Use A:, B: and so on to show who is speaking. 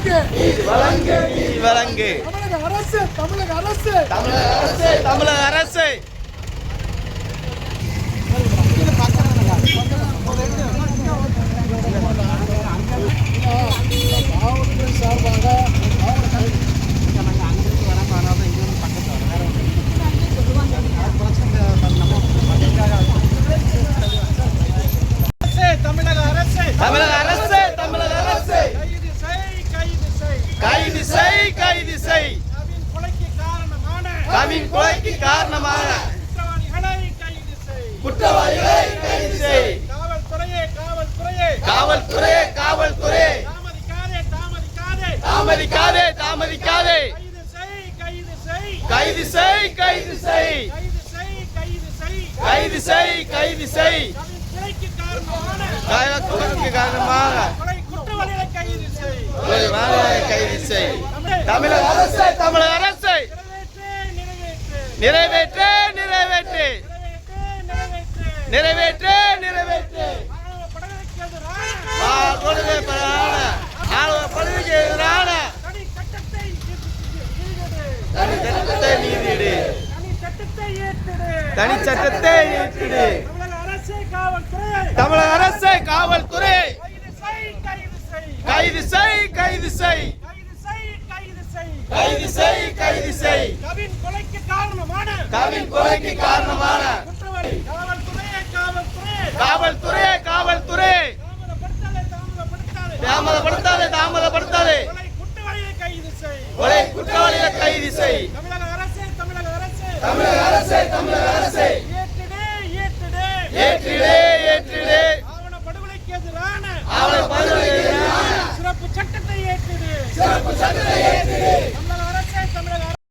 A: வழங்கு
B: நீதி வழங்கு நீதி வழங்கு
A: தமிழக அரசு தமிழக அரசு
B: தமிழக அரசு தமிழக அரசு
A: மாவட்டத்தின் சார்பாக தமிழக அரசு
B: தமிழக அரசு தமிழக அரசு கைது செய் கைது செய் கவின் கொலைக்கு காரணமான குற்றவாளிகளை கைது செய் காவல்துறையே காவல்துறையே தாமதிக்காதே தாமதிக்காதே கைது செய் கைது செய் கைது செய் கைது செய் கொலைக்கு காரணமாக கைது செய் தமிழக அரசு தமிழக அரசு நிறைவேற்று நிறைவேற்று நிறைவேற்று நிறைவேற்று படுகைக்கு எதிரான தனி சட்டத்தை நீதிடு தனி சட்டத்தை ஏற்றிடு தமிழக அரசு காவல்துறை கைது செய் கைது செய் கைது செய் கைது செய் கவின் கொலைக்கு காரணமான காவல்துறையே காவல்துறை தாமதப்படுத்தாதே தாமதப்படுத்தாதே கொலை குற்றவாளிகளை கைது செய் தமிழக அரசு தமிழக அரசு ஏற்றிடே ஏற்றிடே ஆவணப்படுகொலைக்கு எதிரான சிறப்பு சட்டத்தை ஏற்றிடு